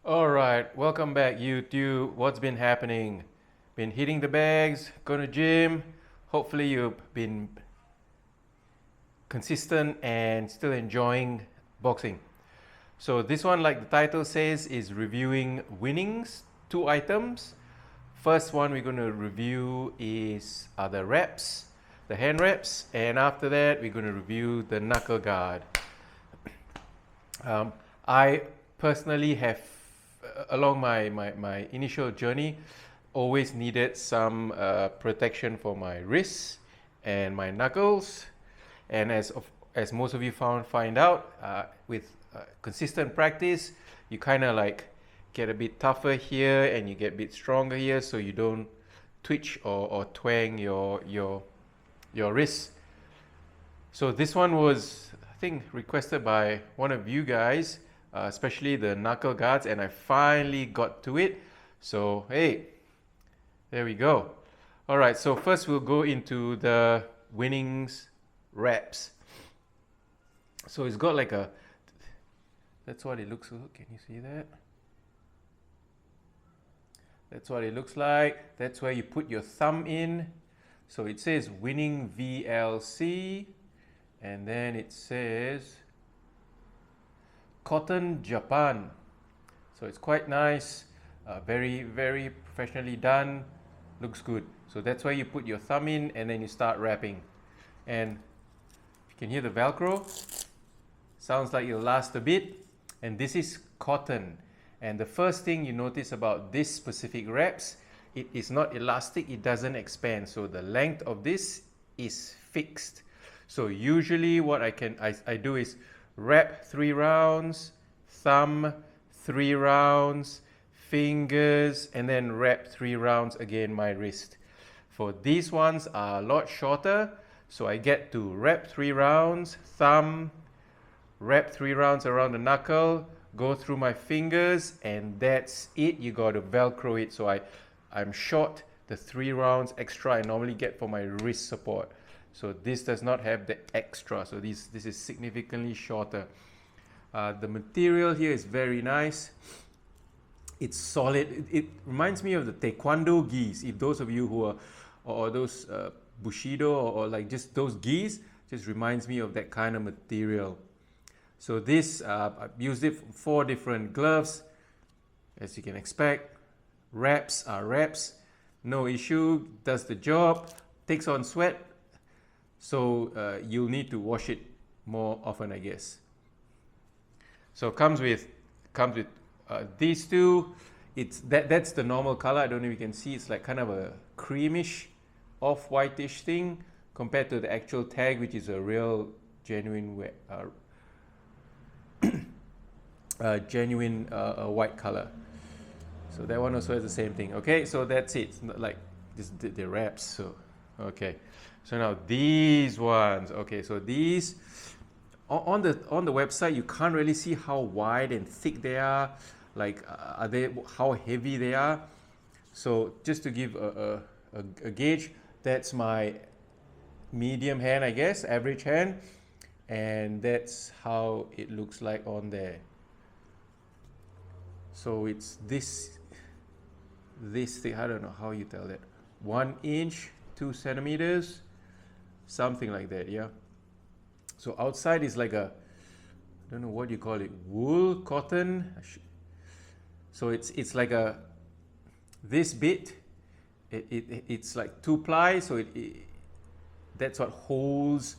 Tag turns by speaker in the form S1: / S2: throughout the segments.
S1: All right, welcome back YouTube. What's been happening? Been hitting the bags, going to gym. Hopefully you've been consistent and still enjoying boxing. So this one, like the title says, is reviewing winnings, 2 items. First one we're going to review is the reps, the hand reps, and after that we're going to review the knuckle guard. I personally have, along my initial journey, always needed some protection for my wrists and my knuckles. And as most of you find out, with consistent practice, you kind of like get a bit tougher here and you get a bit stronger here, so you don't twitch or twang your wrists. So this one was, I think, requested by one of you guys, especially the knuckle guards, and I finally got to it. So hey, there we go. All right, so first we'll go into the winnings reps. So it's got like a, that's what it looks like. Can you see that? That's what it looks like. That's where you put your thumb in. So it says winning VLC, and then it says Cotton Japan. So it's quite nice, very professionally done, looks good. So that's where you put your thumb in and then you start wrapping. And you can hear the Velcro, sounds like it'll last a bit. And this is cotton. And the first thing you notice about this specific wraps, it is not elastic, it doesn't expand. So the length of this is fixed. So usually what I do is wrap 3 rounds, thumb 3 rounds, fingers, and then wrap 3 rounds again my wrist. For these ones are a lot shorter, so I get to wrap 3 rounds, thumb, wrap 3 rounds around the knuckle, go through my fingers, and that's it. You got to Velcro it. So I'm short the 3 rounds extra I normally get for my wrist support. So this does not have the extra, so this is significantly shorter. The material here is very nice. It's solid. It reminds me of the Taekwondo gis. If those of you who are, or those Bushido or like just those gis, just reminds me of that kind of material. So this, I've used it for 4 different gloves, as you can expect. Wraps are wraps, no issue, does the job, takes on sweat. So you'll need to wash it more often, I guess. So comes with these two. That's the normal color. I don't know if you can see. It's like kind of a creamish, off-whitish thing compared to the actual tag, which is a real genuine white color. So that one also has the same thing. Okay, so that's it. It's not like just the wraps. So okay. So now these ones, okay, so these, on the website, you can't really see how wide and thick they are, like how heavy they are. So just to give a gauge, that's my medium hand, I guess, average hand, and that's how it looks like on there. So it's this thing, I don't know how you tell that, 1 inch, 2 centimeters, something like that, yeah. So outside is like a, I don't know what you call it, wool, cotton. So it's like a, this bit, it's like 2 ply, so that's what holds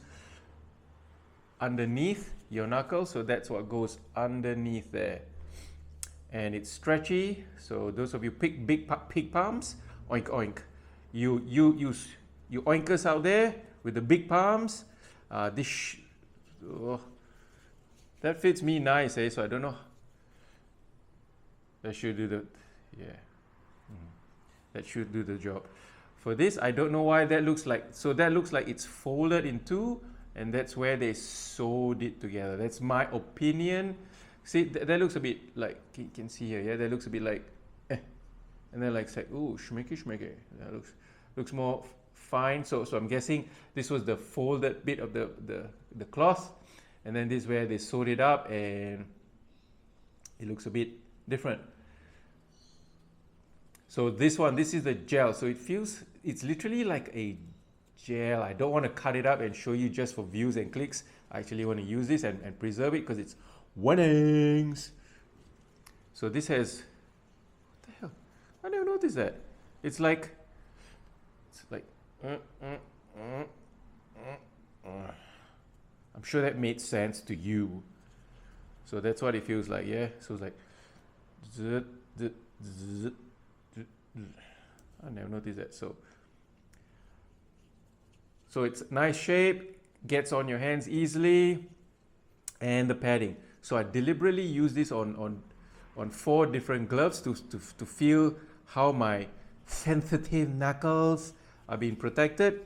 S1: underneath your knuckle. So that's what goes underneath there. And it's stretchy, so those of you big palms, oink oink. You oinkers out there with the big palms, that fits me nice, eh? So I don't know. That should do the, yeah. That should do the job. For this, I don't know why that looks like, so that looks like it's folded in 2, and that's where they sewed it together. That's my opinion. See, that looks a bit like, you can see here, yeah, that looks a bit like, and then like, say, ooh, shmeki. That looks more fine. So I'm guessing this was the folded bit of the cloth, and then this is where they sewed it up, and it looks a bit different. So this one, this is the gel. So it feels, it's literally like a gel. I don't want to cut it up and show you just for views and clicks. I actually want to use this and preserve it because it's winnings. So this has, what the hell? I never noticed that. It's like I'm sure that made sense to you. So that's what it feels like, yeah? So it's like, I never noticed that. So it's nice shape, gets on your hands easily, and the padding. So I deliberately use this on 4 different gloves to feel how my sensitive knuckles are being protected.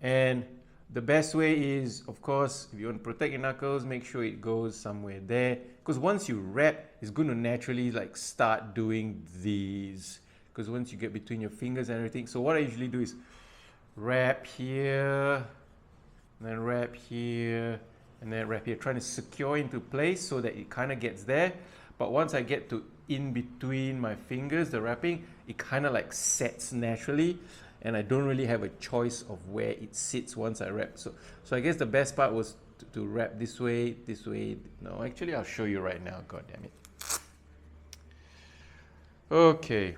S1: And the best way is, of course, if you want to protect your knuckles, make sure it goes somewhere there. Because once you wrap, it's going to naturally like start doing these. Because once you get between your fingers and everything. So what I usually do is wrap here, and then wrap here, and then wrap here, trying to secure into place so that it kind of gets there. But once I get to in between my fingers, the wrapping, it kind of like sets naturally. And I don't really have a choice of where it sits once I wrap. So I guess the best part was to wrap this way. No, actually I'll show you right now, god damn it. Okay.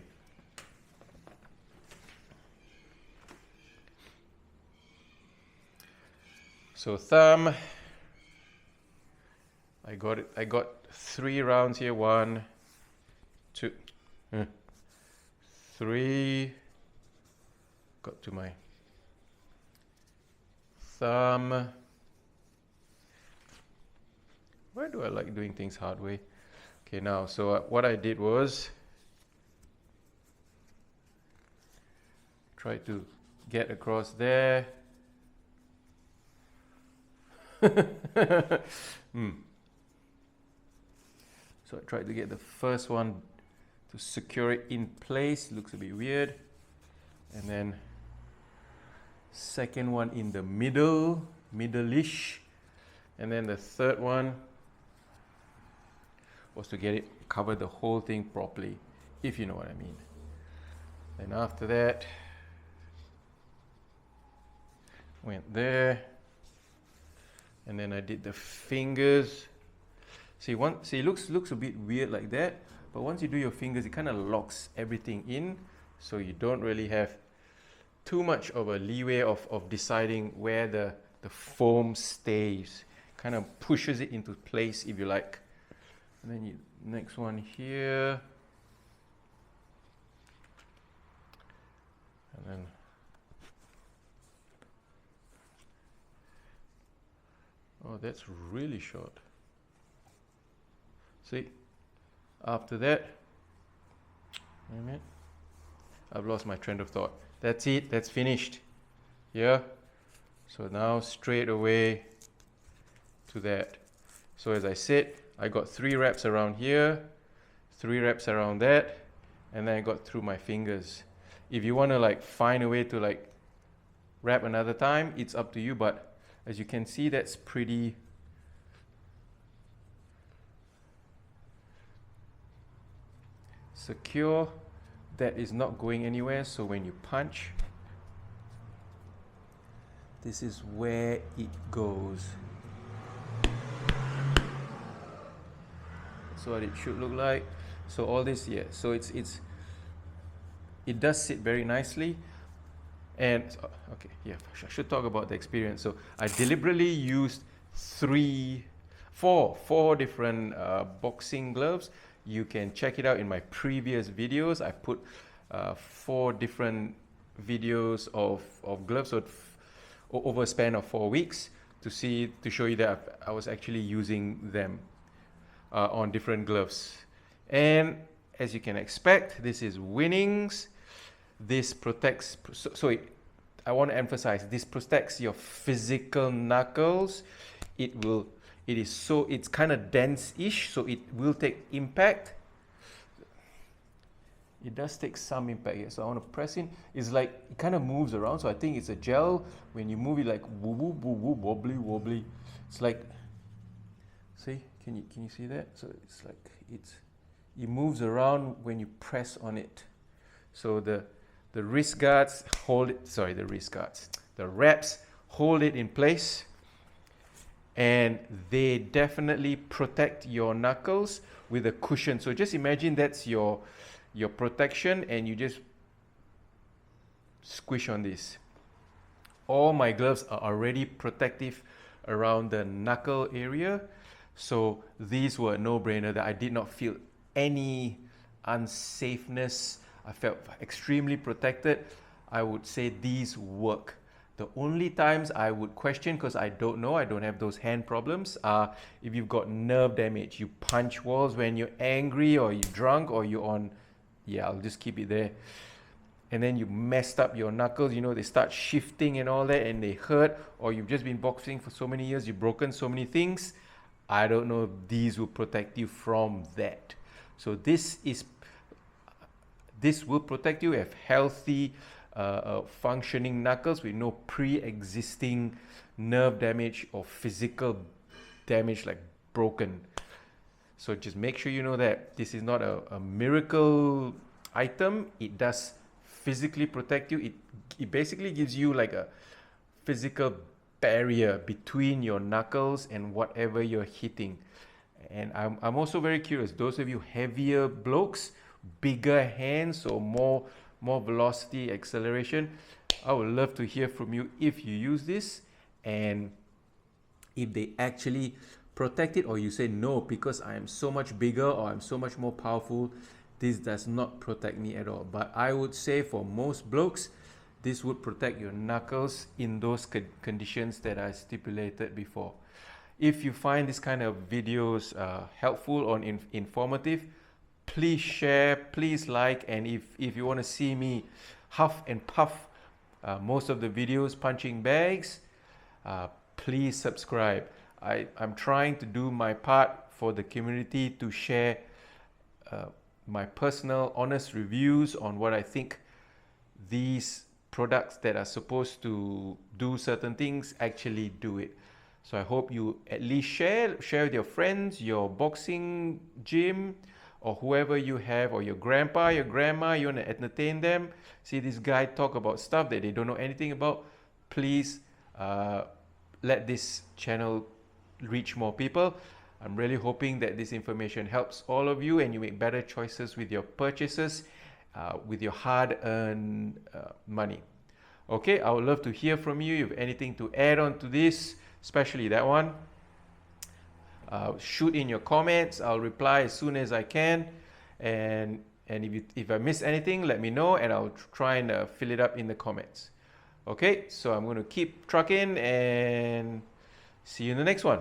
S1: So thumb, I got 3 rounds here, 1, 2, 3, got to my thumb. Why do I like doing things hard way? Okay, now, so what I did was try to get across there. So I tried to get the first one to secure it in place. Looks a bit weird. And then second one in the middle-ish. And then the third one was to get it, cover the whole thing properly, if you know what I mean. And after that, went there. And then I did the fingers. See, it looks a bit weird like that, but once you do your fingers, it kind of locks everything in, so you don't really have too much of a leeway of deciding where the foam stays. Kind of pushes it into place, if you like. And then next one here. And then oh, that's really short. See, after that, wait a minute, I've lost my train of thought. That's it, that's finished. Yeah, so now straight away to that. So as I said, I got 3 wraps around here, 3 wraps around that, and then I got through my fingers. If you want to like find a way to like wrap another time, it's up to you, but as you can see, that's pretty secure. That is not going anywhere, so when you punch, this is where it goes. That's what it should look like. So all this, yeah, so it does sit very nicely. And okay, yeah, I should talk about the experience. So I deliberately used 4 different boxing gloves. You can check it out in my previous videos. I put 4 different videos of gloves, so over a span of 4 weeks to show you that I was actually using them on different gloves. And as you can expect, this is Winnings. This protects, I want to emphasize, this protects your physical knuckles. It's kind of dense-ish, so it will take impact. it does take some impact here. So I want to press in. It's like it kind of moves around. So I think it's a gel. When you move it, like woo woo woo woo wobbly wobbly. It's like, see, can you see that? So it's like it moves around when you press on it. So the wrist guards hold it. Sorry, the wrist guards. The wraps hold it in place, and they definitely protect your knuckles with a cushion. So just imagine that's your protection, and you just squish on this. All my gloves are already protective around the knuckle area, so these were a no-brainer. That I did not feel any unsafeness. I felt extremely protected. I would say these work. The only times I would question, because I don't know, I don't have those hand problems, are if you've got nerve damage. You punch walls when you're angry, or you're drunk, or you're on, yeah, I'll just keep it there. And then you messed up your knuckles, you know, they start shifting and all that, and they hurt, or you've just been boxing for so many years, you've broken so many things. I don't know if these will protect you from that. So this will protect you. Have healthy, functioning knuckles with no pre-existing nerve damage or physical damage like broken. So just make sure you know that this is not a miracle item. It does physically protect you. It basically gives you like a physical barrier between your knuckles and whatever you're hitting. And I'm also very curious, those of you heavier blokes, bigger hands, or more velocity, acceleration, I would love to hear from you if you use this, and if they actually protect it, or you say no, because I am so much bigger or I'm so much more powerful, this does not protect me at all. But I would say for most blokes, this would protect your knuckles in those conditions that I stipulated before. If you find this kind of videos helpful or informative, please share, please like, and if you want to see me huff and puff most of the videos punching bags, please subscribe. I'm trying to do my part for the community to share my personal honest reviews on what I think these products that are supposed to do certain things actually do it. So I hope you at least share with your friends, your boxing gym, or whoever you have, or your grandpa, your grandma, you want to entertain them. See this guy talk about stuff that they don't know anything about. Please let this channel reach more people. I'm really hoping that this information helps all of you and you make better choices with your purchases, with your hard-earned money. Okay, I would love to hear from you. If you have anything to add on to this, especially that one, shoot in your comments. I'll reply as soon as I can, and if I miss anything, let me know, and I'll try and fill it up in the comments. Okay, so I'm going to keep trucking, and see you in the next one.